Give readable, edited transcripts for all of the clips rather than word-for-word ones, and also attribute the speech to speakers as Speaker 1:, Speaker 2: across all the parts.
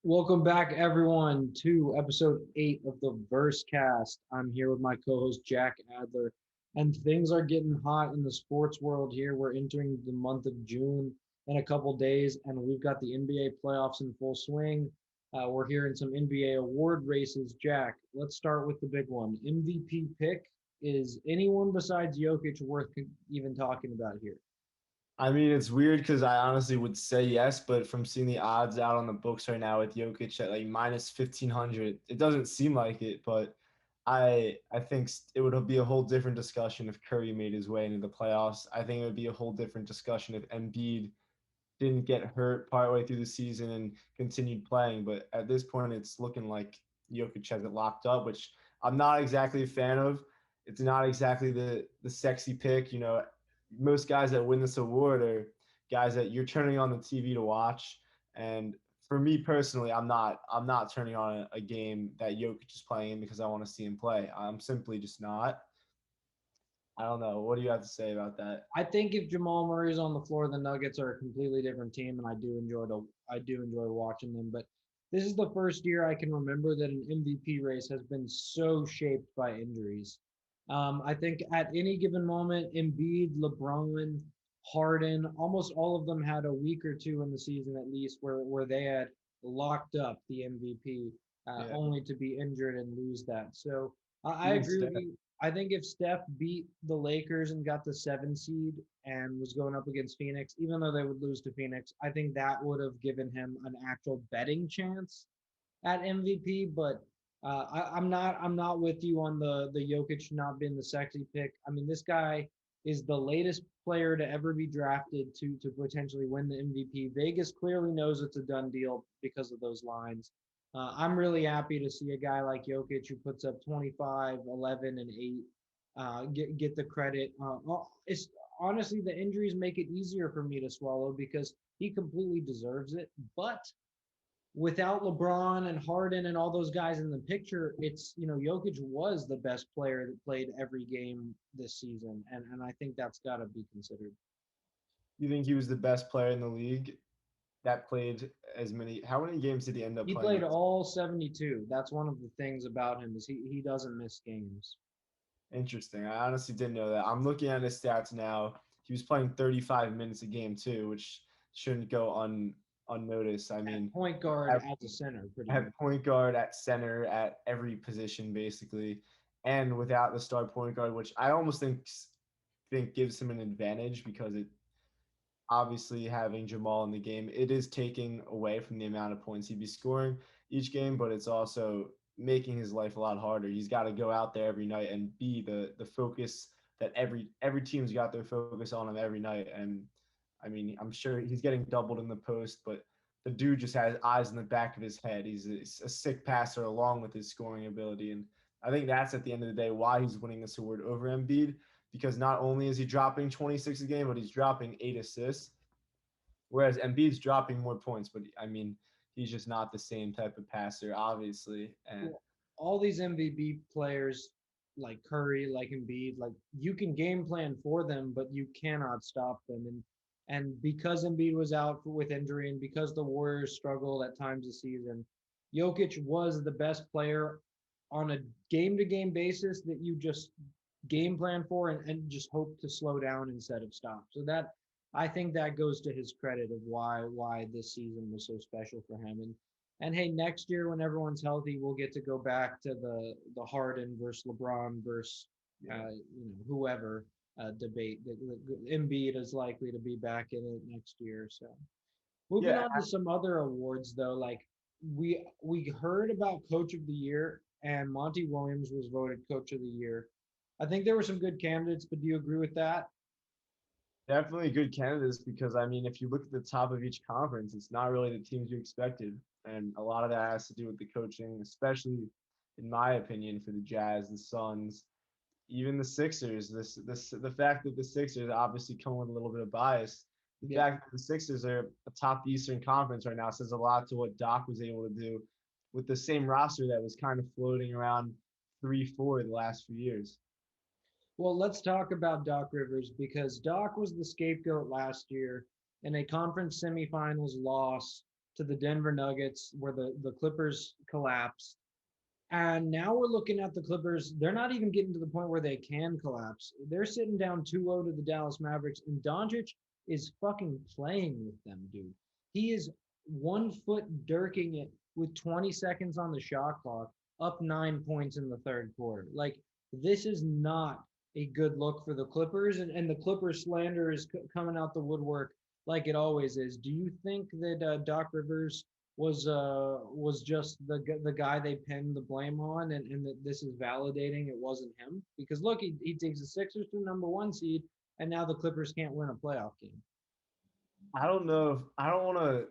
Speaker 1: Welcome back, everyone, to episode 8 of the VerseCast. I'm here with my co host, Jack Adler, and things are getting hot in the sports world here. We're entering the month of June in a couple days, and we've got the NBA playoffs in full swing. We're hearing some NBA award races. Jack, let's start with the big one. MVP pick. Is anyone besides Jokic worth even talking about here?
Speaker 2: I mean, it's weird because I honestly would say yes, but from seeing the odds out on the books right now with Jokic at like minus 1500, it doesn't seem like it. But I think it would be a whole different discussion if Curry made his way into the playoffs. I think it would be a whole different discussion if Embiid didn't get hurt partway through the season and continued playing. But at this point, it's looking like Jokic has it locked up, which I'm not exactly a fan of. It's not exactly the sexy pick. Most guys that win this award are guys that you're turning on the TV to watch. And for me personally, I'm not turning on a game that Jokic is playing in because I want to see him play. I'm simply just not. I don't know. What do you have to say about that?
Speaker 1: I think if Jamal Murray's on the floor, the Nuggets are a completely different team, and I do enjoy watching them. But this is the first year I can remember that an MVP race has been so shaped by injuries. I think at any given moment, Embiid, LeBron, Harden, almost all of them had a week or two in the season at least where they had locked up the MVP,
Speaker 2: Yeah,
Speaker 1: only to be injured and lose that. So I
Speaker 2: even
Speaker 1: agree with
Speaker 2: Steph.
Speaker 1: you. I think if Steph beat the Lakers and got the 7 seed and was going up against Phoenix, even though they would lose to Phoenix, I think that would have given him an actual betting chance at MVP. But I'm not with you on the Jokic not being the sexy pick. I mean, this guy is the latest player to ever be drafted to potentially win the MVP. Vegas clearly knows it's a done deal because of those lines. I'm really happy to see a guy like Jokic who puts up 25, 11, and 8 get the credit. It's honestly the injuries make it easier for me to swallow because he completely deserves it. But without LeBron and Harden and all those guys in the picture, Jokic was the best player that played every game this season, and I think that's got to be considered.
Speaker 2: You think he was the best player in the league that played as many? How many games did he end up
Speaker 1: He
Speaker 2: playing?
Speaker 1: played all 72. That's one of the things about him is he doesn't miss games.
Speaker 2: Interesting. I honestly didn't know that. I'm looking at his stats now. He was playing 35 minutes a game too, which shouldn't go unnoticed. I
Speaker 1: At
Speaker 2: mean,
Speaker 1: point guard,
Speaker 2: at,
Speaker 1: as a center, pretty much.
Speaker 2: at point guard, at center, at every position basically, and without the star point guard, which I almost think gives him an advantage because it obviously having Jamal in the game, it is taking away from the amount of points he'd be scoring each game, but it's also making his life a lot harder. He's got to go out there every night and be the focus that every team's got their focus on him every night. And I mean, I'm sure he's getting doubled in the post, but the dude just has eyes in the back of his head. He's a sick passer along with his scoring ability, and I think that's at the end of the day why he's winning this award over Embiid because not only is he dropping 26 a game, but he's dropping 8 assists. Whereas Embiid's dropping more points, but I mean, he's just not the same type of passer, obviously. And
Speaker 1: Well, all these MVP players like Curry, like Embiid, like you can game plan for them, but you cannot stop them. And because Embiid was out with injury and because the Warriors struggled at times this season, Jokic was the best player on a game to game basis that you just game plan for and just hope to slow down instead of stop. So that I think that goes to his credit of why this season was so special for him. And hey, next year when everyone's healthy, we'll get to go back to the Harden versus LeBron versus
Speaker 2: yeah,
Speaker 1: whoever debate. Embiid is likely to be back in it next year. So moving
Speaker 2: yeah,
Speaker 1: on to some other awards though, like we heard about Coach of the Year and Monty Williams was voted Coach of the Year. I think there were some good candidates, but do you agree with that?
Speaker 2: definitely good candidates because I mean, if you look at the top of each conference, it's not really the teams you expected, and a lot of that has to do with the coaching, especially in my opinion for the Jazz, the Suns, even the Sixers. This the fact that the Sixers obviously come with a little bit of bias. The
Speaker 1: Yeah.
Speaker 2: fact that the Sixers are atop the Eastern Conference right now says a lot to what Doc was able to do with the same roster that was kind of floating around 3-4 the last few years.
Speaker 1: Well, let's talk about Doc Rivers because Doc was the scapegoat last year in a conference semifinals loss. to the Denver Nuggets, where the Clippers collapsed. And now we're looking at the Clippers. They're not even getting to the point where they can collapse. They're sitting down 2-0 to the Dallas Mavericks, and Doncic is fucking playing with them, dude. He is 1 foot dirking it with 20 seconds on the shot clock, up 9 points in the third quarter. Like, this is not a good look for the Clippers, and the Clippers slander is coming out the woodwork like it always is. Do you think that Doc Rivers was just the guy they pinned the blame on, and that this is validating it wasn't him? Because look, he takes the Sixers to #1 seed, and now the Clippers can't win a playoff game.
Speaker 2: I don't know if I don't want to.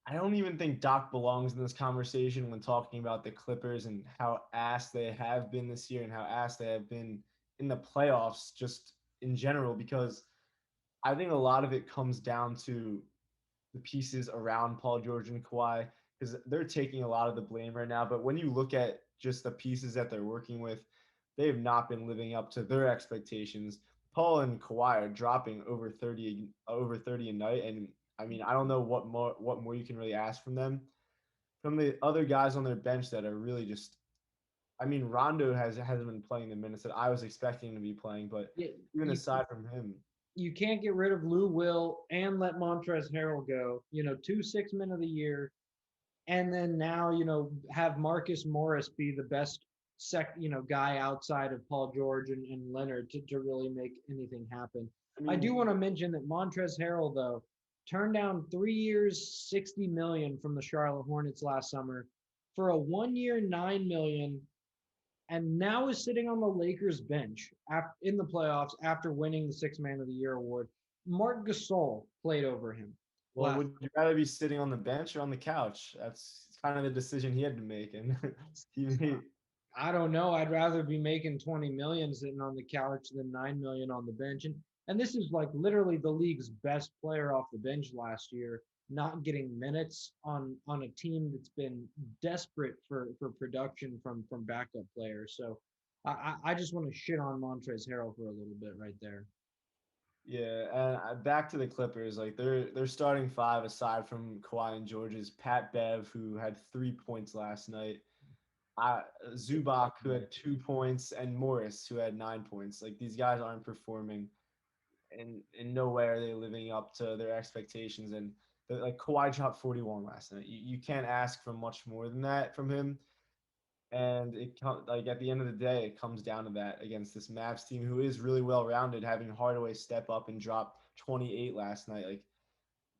Speaker 2: I don't even think Doc belongs in this conversation when talking about the Clippers and how ass they have been this year and how ass they have been in the playoffs just in general, because I think a lot of it comes down to the pieces around Paul George and Kawhi, because they're taking a lot of the blame right now. But when you look at just the pieces that they're working with, they have not been living up to their expectations. Paul and Kawhi are dropping over 30 a night, and I mean, I don't know what more you can really ask from them. From the other guys on their bench that are really just, I mean, Rondo hasn't been playing the minutes that I was expecting to be playing, but
Speaker 1: Yeah,
Speaker 2: even aside from him,
Speaker 1: you can't get rid of Lou Will and let Montrezl Harrell go. 2 6 men of the year, and then now have Marcus Morris be the best guy outside of Paul George and Leonard to really make anything happen.
Speaker 2: I
Speaker 1: I do
Speaker 2: mean,
Speaker 1: want to mention that Montrezl Harrell, though, turned down 3 years, $60 million from the Charlotte Hornets last summer for a 1 year, $9 million, and now is sitting on the Lakers bench in the playoffs after winning the Sixth Man of the Year award. Marc Gasol played over him.
Speaker 2: well, would you rather be sitting on the bench or on the couch? That's kind of the decision he had to make, and he made.
Speaker 1: I don't know. I'd rather be making 20 million sitting on the couch than 9 million on the bench. And this is like literally the league's best player off the bench last year, not getting minutes on a team that's been desperate for production from backup players. So I just want to shit on Montrezl Harrell for a little bit right there.
Speaker 2: Yeah, and back to the Clippers, like their starting five aside from Kawhi and George is Pat Bev, who had 3 points last night, Zubac, who had 2 points, and Morris, who had 9 points. Like, these guys aren't performing, and in no way are they living up to their expectations. And like, Kawhi dropped 41 last night. You can't ask for much more than that from him. And like, at the end of the day, it comes down to that against this Mavs team who is really well rounded, having Hardaway step up and drop 28 last night. Like,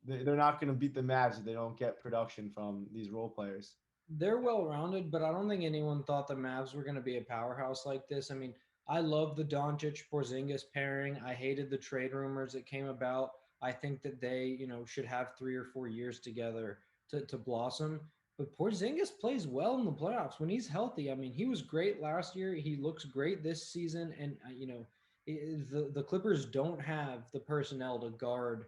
Speaker 2: they're not going to beat the Mavs if they don't get production from these role players.
Speaker 1: They're well rounded, but I don't think anyone thought the Mavs were going to be a powerhouse like this. I mean, I love the Doncic Porzingis pairing. I hated the trade rumors that came about. I think that they, should have 3 or 4 years together to blossom. But Porzingis plays well in the playoffs when he's healthy. I mean, he was great last year. He looks great this season, and the Clippers don't have the personnel to guard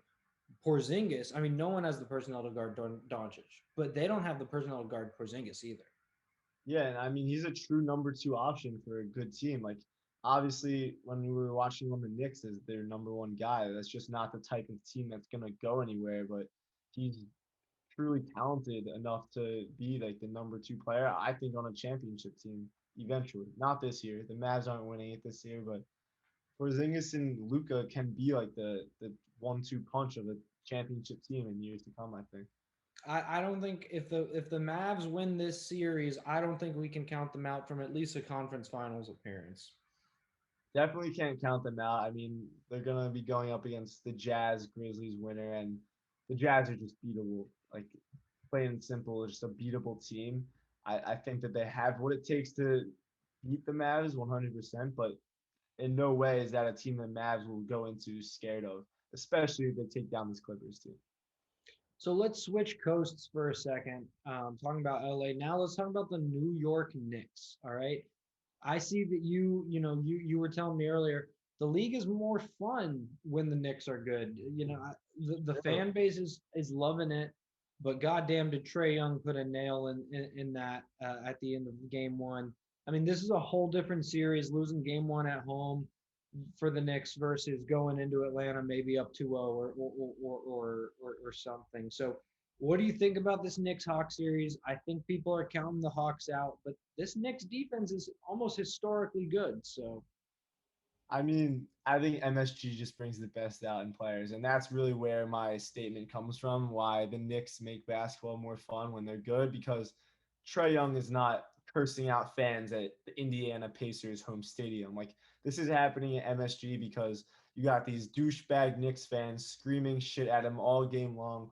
Speaker 1: Porzingis. I mean, no one has the personnel to guard Doncic, but they don't have the personnel to guard Porzingis either.
Speaker 2: Yeah, and I mean, he's a true number two option for a good team. Like, obviously, when we were watching on the Knicks as their number one guy, that's just not the type of team that's gonna go anywhere. But he's truly talented enough to be like the number two player, I think, on a championship team eventually. Not this year. The Mavs aren't winning it this year, but Porzingis and Luka can be like the 1-2 punch of a championship team in years to come, I think.
Speaker 1: I don't think if the Mavs win this series, I don't think we can count them out from at least a conference finals appearance.
Speaker 2: Definitely can't count them out. I mean, they're gonna be going up against the Jazz Grizzlies winner, and the Jazz are just beatable. Like, plain and simple, just a beatable team. I think that they have what it takes to beat the Mavs 100%, but in no way is that a team that Mavs will go into scared of, especially if they take down this Clippers team.
Speaker 1: So let's switch coasts for a second. Talking about LA now, let's talk about the New York Knicks. All right, I see that you were telling me earlier the league is more fun when the Knicks are good. The fan base is loving it, but goddamn, did Trae Young put a nail in that at the end of game one? I mean, this is a whole different series. Losing game one at home for the Knicks versus going into Atlanta maybe up 2-0 or something. So What do you think about this Knicks Hawks series? I think people are counting the Hawks out, but this Knicks defense is almost historically good. So
Speaker 2: I mean, I think MSG just brings the best out in players, and that's really where my statement comes from. Why the Knicks make basketball more fun when they're good, because Trae Young is not cursing out fans at the Indiana Pacers home stadium. Like this is happening at MSG because you got these douchebag Knicks fans screaming shit at him all game long,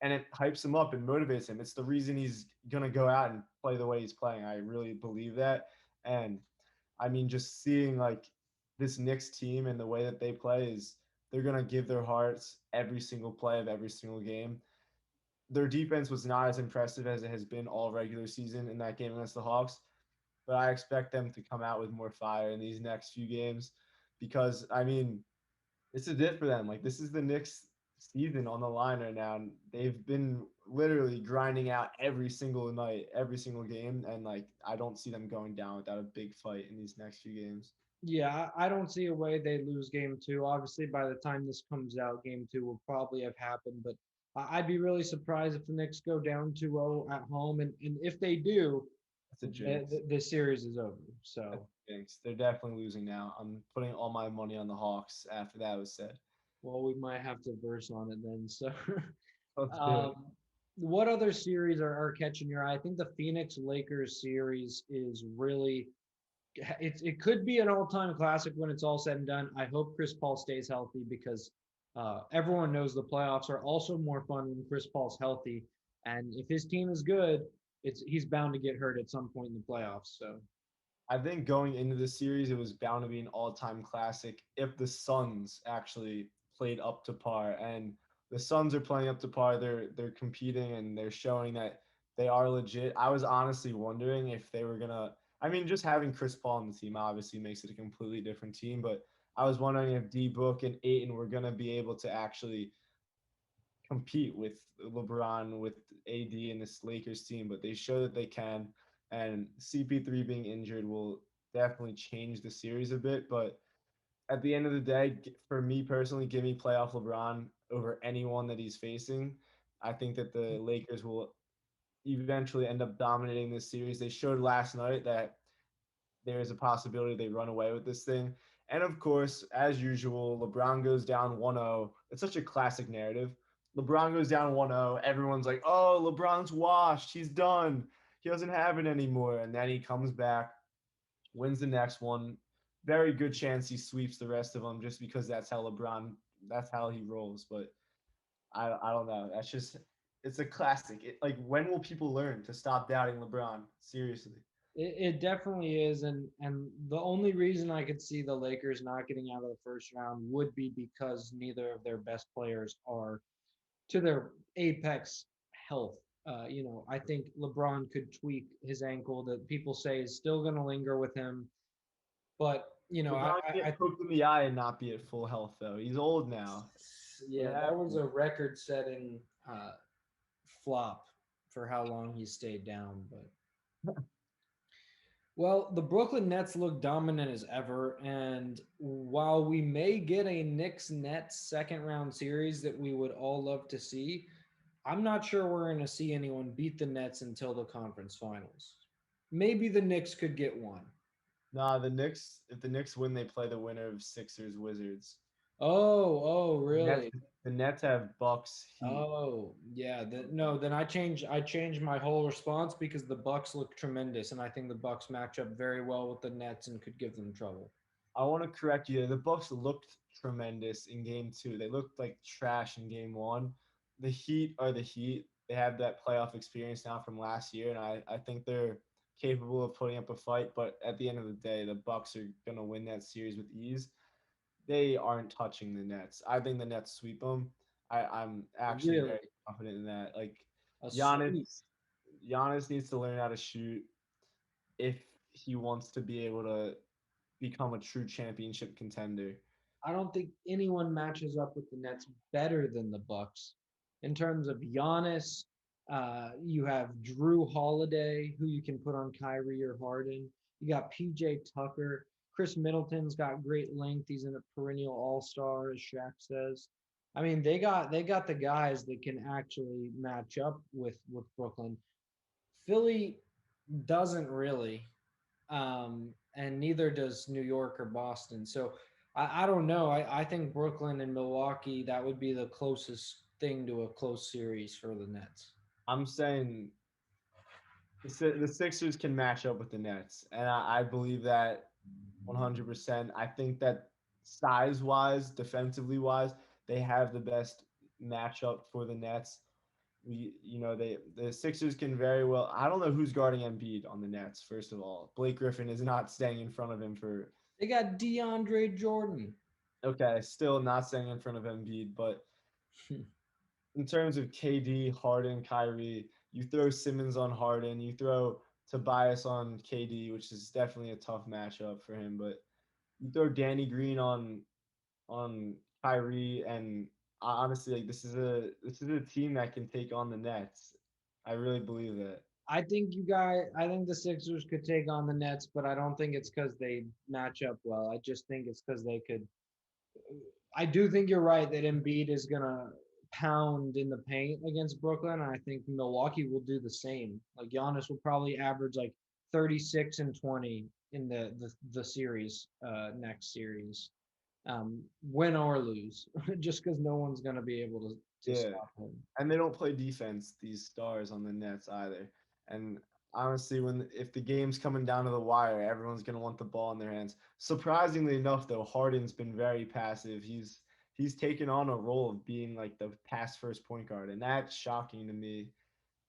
Speaker 2: and it hypes him up and motivates him. It's the reason he's gonna go out and play the way he's playing. I really believe that, and I mean, just seeing like this Knicks team and the way that they play is they're gonna give their hearts every single play of every single game. Their defense was not as impressive as it has been all regular season in that game against the Hawks, but I expect them to come out with more fire in these next few games because I mean, this is it for them. Like this is the Knicks season on the line right now, and they've been literally grinding out every single night, every single game, and like I don't see them going down without a big fight in these next few games.
Speaker 1: yeah, I don't see a way they lose game two. Obviously, by the time this comes out, game two will probably have happened. But I'd be really surprised if the Knicks go down 2-0 at home. And if they do,
Speaker 2: That's a jinx.
Speaker 1: the series is over.
Speaker 2: That's
Speaker 1: So,
Speaker 2: a jinx. They're definitely losing now. I'm putting all my money on the Hawks after that was said.
Speaker 1: well, we might have to verse on it then. So,
Speaker 2: Let's do
Speaker 1: um,
Speaker 2: it.
Speaker 1: what other series are catching your eye? I think the Phoenix Lakers series is really it could be an all-time classic when it's all said and done. I hope Chris Paul stays healthy because everyone knows the playoffs are also more fun when Chris Paul's healthy. And if his team is good, he's bound to get hurt at some point in the playoffs. So
Speaker 2: I think going into the series, it was bound to be an all-time classic if the Suns actually played up to par. And the Suns are playing up to par. They're competing and they're showing that they are legit. I was honestly wondering if they were gonna. I mean, just having Chris Paul on the team obviously makes it a completely different team. But I was wondering if D Book and Aiton were gonna be able to actually compete with LeBron, with AD and this Lakers team, but they show that they can. And CP3 being injured will definitely change the series a bit. But at the end of the day, for me personally, give me playoff LeBron over anyone that he's facing. I think that the Lakers will eventually end up dominating this series. They showed last night that there is a possibility they run away with this thing. And of course, as usual, LeBron goes down 1-0. It's such a classic narrative. LeBron goes down 1-0. Everyone's like, oh, LeBron's washed. He's done. He doesn't have it anymore. And then he comes back, wins the next one. Very good chance he sweeps the rest of them just because that's how he rolls. But I don't know. That's just, it's a classic. Like, when will people learn to stop doubting LeBron? Seriously.
Speaker 1: it definitely is. And the only reason I could see the Lakers not getting out of the first round would be because neither of their best players are to their apex health. I think LeBron could tweak his ankle that people say is still going to linger with him. But
Speaker 2: LeBron can get poked in the eye and not be at full health though. He's old now. What
Speaker 1: yeah, that was
Speaker 2: happened?
Speaker 1: a record-setting flop for how long he stayed down. But well, the Brooklyn Nets look dominant as ever, and while we may get a Knicks Nets second round series that we would all love to see, I'm not sure we're going to see anyone beat the Nets until the conference finals. Maybe the Knicks could get one.
Speaker 2: Nah, the Knicks. If the Knicks win, they play the winner of Sixers Wizards.
Speaker 1: Oh,
Speaker 2: Nets.
Speaker 1: really?
Speaker 2: The Nets have Bucks Heat.
Speaker 1: Oh, yeah. No, then I changed my whole response because the Bucks look tremendous, and I think the Bucks match up very well with the Nets and could give them trouble.
Speaker 2: I want to correct you. The Bucks looked tremendous in Game Two. They looked like trash in Game One. The Heat are the Heat. They have that playoff experience now from last year, and I think they're capable of putting up a fight. But at the end of the day, the Bucks are gonna win that series with ease. They aren't touching the Nets. I think the Nets sweep them. I'm actually
Speaker 1: Really,
Speaker 2: very confident in that. Like
Speaker 1: a sweep.
Speaker 2: Giannis, Giannis needs to learn how to shoot if he wants to be able to become a true championship contender.
Speaker 1: I don't think anyone matches up with the Nets better than the Bucks in terms of Giannis. You have Drew Holiday, who you can put on Kyrie or Harden. You got PJ Tucker. Chris Middleton's got great length. He's in a perennial all star, as Shaq says. I mean, they got the guys that can actually match up with Brooklyn. Philly doesn't really, and neither does New York or Boston. So I don't know. I think Brooklyn and Milwaukee, that would be the closest thing to a close series for the Nets.
Speaker 2: I'm saying the Sixers can match up with the Nets, and I believe that 100%. I think that size wise, defensively wise, they have the best matchup for the Nets. The Sixers can very well. I don't know who's guarding Embiid on the Nets. First of all, Blake Griffin is not staying in front of him for.
Speaker 1: They got DeAndre Jordan.
Speaker 2: Okay, still not staying in front of Embiid, but in terms of KD, Harden, Kyrie, you throw Simmons on Harden, you throw Tobias on KD, which is definitely a tough matchup for him. But you throw Danny Green on Kyrie, and honestly, like this is a team that can take on the Nets. I really believe that.
Speaker 1: I think the Sixers could take on the Nets, but I don't think it's because they match up well. I just think it's because they could. I do think you're right that Embiid is gonna pound in the paint against Brooklyn. And I think Milwaukee will do the same. Like Giannis will probably average like 36 and 20 in the series, next series, win or lose, just because no one's gonna be able to
Speaker 2: Yeah,
Speaker 1: stop him.
Speaker 2: and they don't play defense. These stars on the Nets either. And honestly, when if the game's coming down to the wire, everyone's gonna want the ball in their hands. Surprisingly enough, though, Harden's been very passive. He's taken on a role of being like the pass first point guard, and that's shocking to me.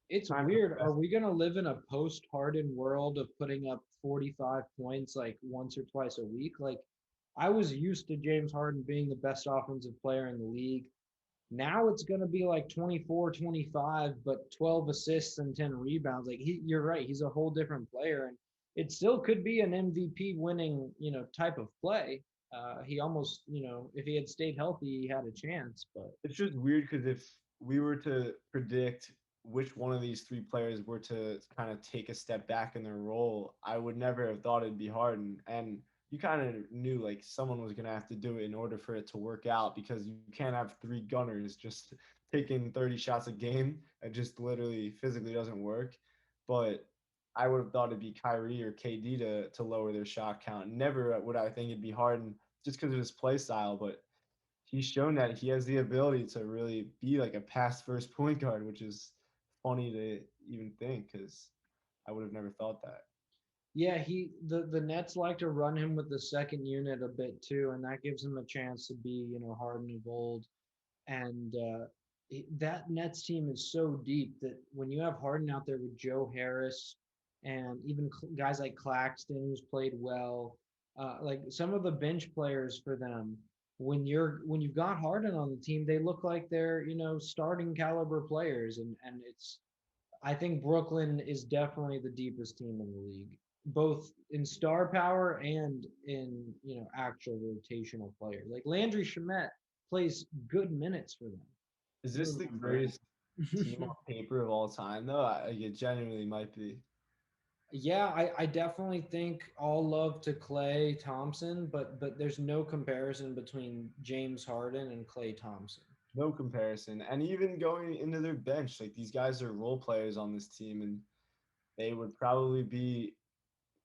Speaker 1: It's
Speaker 2: Kind of
Speaker 1: weird. Are
Speaker 2: best.
Speaker 1: we going to live in a post Harden world of putting up 45 points like once or twice a week? Like, I was used to James Harden being the best offensive player in the league. Now it's going to be like 24, 25, but 12 assists and 10 rebounds. Like, you're right. He's a whole different player. And it still could be an MVP winning, type of play. He almost, if he had stayed healthy, he had a chance. But
Speaker 2: It's just weird because if we were to predict which one of these three players were to kind of take a step back in their role, I would never have thought it'd be Harden. And you kind of knew like someone was going to have to do it in order for it to work out because you can't have three gunners just taking 30 shots a game. It just literally physically doesn't work. But I would have thought it'd be Kyrie or KD to lower their shot count. Never would I think it'd be Harden just because of his play style. But he's shown that he has the ability to really be like a pass first point guard, which is funny to even think because I would have never thought that.
Speaker 1: yeah, the Nets like to run him with the second unit a bit too, and that gives him a chance to be, Harden of old. And that Nets team is so deep that when you have Harden out there with Joe Harris and even guys like Claxton who's played well, like some of the bench players for them, when you've got Harden on the team, they look like they're starting caliber players, and it's I think Brooklyn is definitely the deepest team in the league, both in star power and in actual rotational players. Like Landry Shamet plays good minutes for them.
Speaker 2: Is
Speaker 1: He
Speaker 2: this
Speaker 1: was
Speaker 2: the
Speaker 1: on Brand.
Speaker 2: greatest team on paper of all time, though? It genuinely might be.
Speaker 1: Yeah, I definitely think all love to Clay Thompson, but there's no comparison between James Harden and Clay Thompson.
Speaker 2: No comparison. And even going into their bench, like these guys are role players on this team, and they would probably be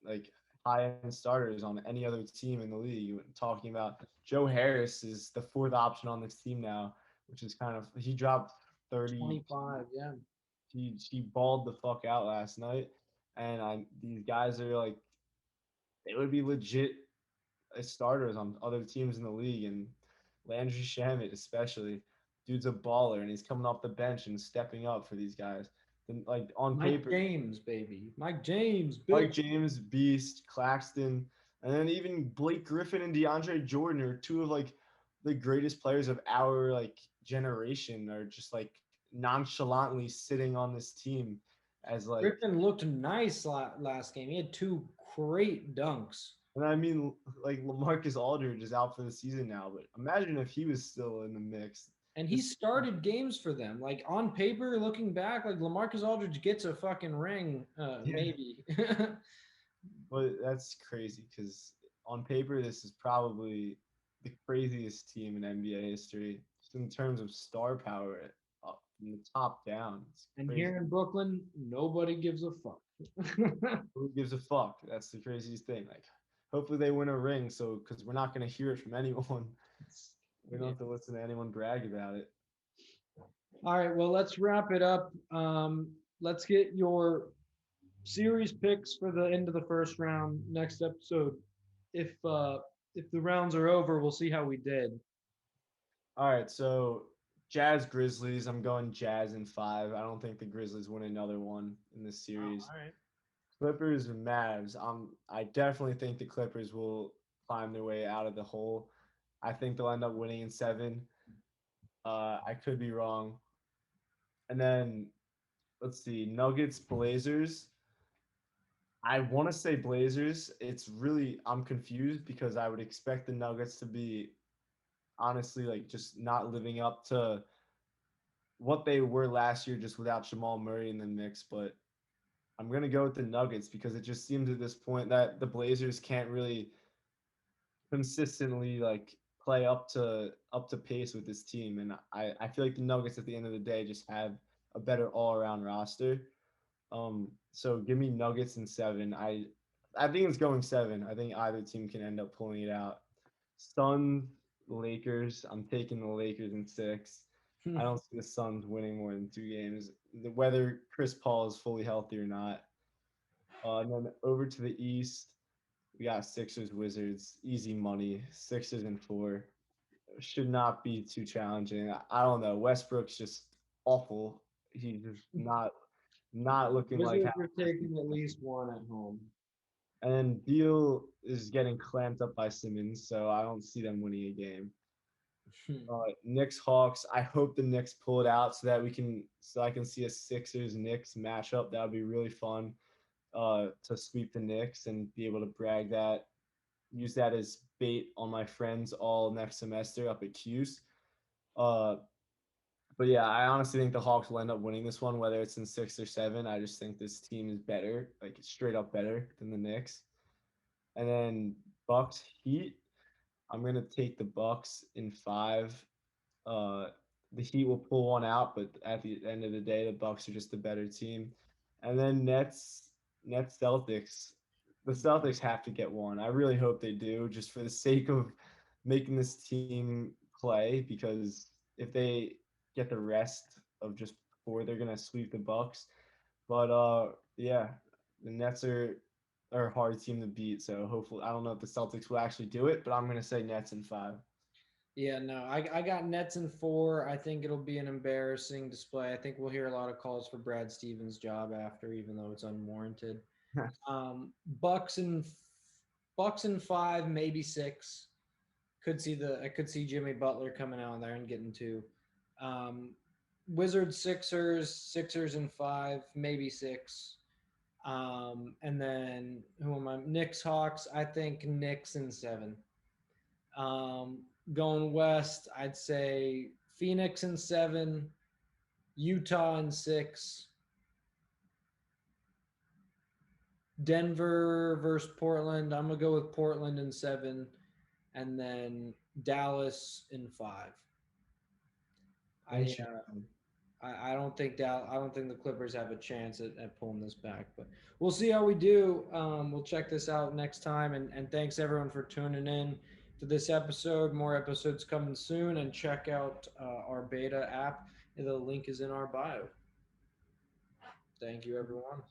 Speaker 2: like high end starters on any other team in the league. Talking about Joe Harris is the fourth option on this team now, which is kind of he dropped 30.
Speaker 1: 25, yeah.
Speaker 2: He balled the fuck out last night, and these guys are like they would be legit as starters on other teams in the league, and Landry Shamet especially. Dude's a baller, and he's coming off the bench and stepping up for these guys. Then, like on
Speaker 1: Mike
Speaker 2: paper,
Speaker 1: James, baby. Mike James,
Speaker 2: Mike
Speaker 1: bitch.
Speaker 2: James, Beast, Claxton, and then even Blake Griffin and DeAndre Jordan are two of like the greatest players of our like generation are just like nonchalantly sitting on this team as like
Speaker 1: Griffin looked nice last game. He had two great dunks.
Speaker 2: and I mean like LaMarcus Aldridge is out for the season now, but imagine if he was still in the mix.
Speaker 1: And he
Speaker 2: This
Speaker 1: started games for them. Like on paper, looking back, like LaMarcus Aldridge gets a fucking ring,
Speaker 2: yeah,
Speaker 1: maybe.
Speaker 2: but that's crazy because on paper this is probably the craziest team in NBA history. in terms of star power, from the top down. It's
Speaker 1: And
Speaker 2: crazy.
Speaker 1: here in Brooklyn, nobody gives a fuck.
Speaker 2: Who gives a fuck? That's the craziest thing. Like, hopefully they win a ring, so because we're not gonna hear it from anyone. We don't
Speaker 1: Yeah.
Speaker 2: have to listen to anyone brag about it.
Speaker 1: All right, well, let's wrap it up. Let's get your series picks for the end of the first round next episode. If the rounds are over, we'll see how we did.
Speaker 2: All right, so Jazz Grizzlies. I'm going Jazz in 5. I don't think the Grizzlies win another one in this series.
Speaker 1: All right.
Speaker 2: Clippers and Mavs. I definitely think the Clippers will climb their way out of the hole. I think they'll end up winning in 7. I could be wrong. And then let's see, Nuggets Blazers. I want to say Blazers. It's really I'm confused because I would expect the Nuggets to be honestly like just not living up to what they were last year just without Jamal Murray in the mix, but I'm going to go with the Nuggets because it just seems at this point that the Blazers can't really consistently like play up to pace with this team, and I feel like the Nuggets at the end of the day just have a better all-around roster. So give me Nuggets in 7. I think it's going 7. I think either team can end up pulling it out. Suns, Lakers. I'm taking the Lakers in 6. I don't see the Suns winning more than 2 games, whether Chris Paul is fully healthy or not. And then over to the East, we got Sixers, Wizards, easy money. Sixers in 4 should not be too challenging. I don't know. Westbrook's just awful. He's just not looking like how.
Speaker 1: Wizards are taking at least one at home.
Speaker 2: And then Beal is getting clamped up by Simmons, so I don't see them winning a game. Knicks Hawks. I hope the Knicks pull it out so I can see a Sixers Knicks matchup. That would be really fun. To sweep the Knicks and be able to brag that, use that as bait on my friends all next semester up at Q's. Uh, but yeah, I honestly think the Hawks will end up winning this one, whether it's in 6 or 7. I just think this team is better, like straight up better than the Knicks. And then Bucks Heat. I'm gonna take the Bucks in 5. Uh, the Heat will pull one out, but at the end of the day, the Bucks are just a better team. And then Nets Celtics. The Celtics have to get one. I really hope they do, just for the sake of making this team play. Because if they get the rest of just 4, they're gonna sweep the Bucks. But yeah, the Nets are a hard team to beat. So hopefully, I don't know if the Celtics will actually do it, but I'm gonna say Nets in 5.
Speaker 1: Yeah, no, I got Nets in 4. I think it'll be an embarrassing display. I think we'll hear a lot of calls for Brad Stevens' job after, even though it's unwarranted. Um, Bucks and Bucks in 5, maybe 6. I could see Jimmy Butler coming out there and getting 2. Um, Wizards Sixers in 5, maybe 6. And then who am I? Knicks Hawks. I think Knicks in 7. Going west, I'd say Phoenix in 7, Utah in 6, Denver versus Portland. I'm gonna go with Portland in 7, and then Dallas in 5. I I don't think I don't think the Clippers have a chance at pulling this back, but we'll see how we do. We'll check this out next time, and thanks everyone for tuning in to this episode. More episodes coming soon, and check out our beta app. The link is in our bio. Thank you, everyone.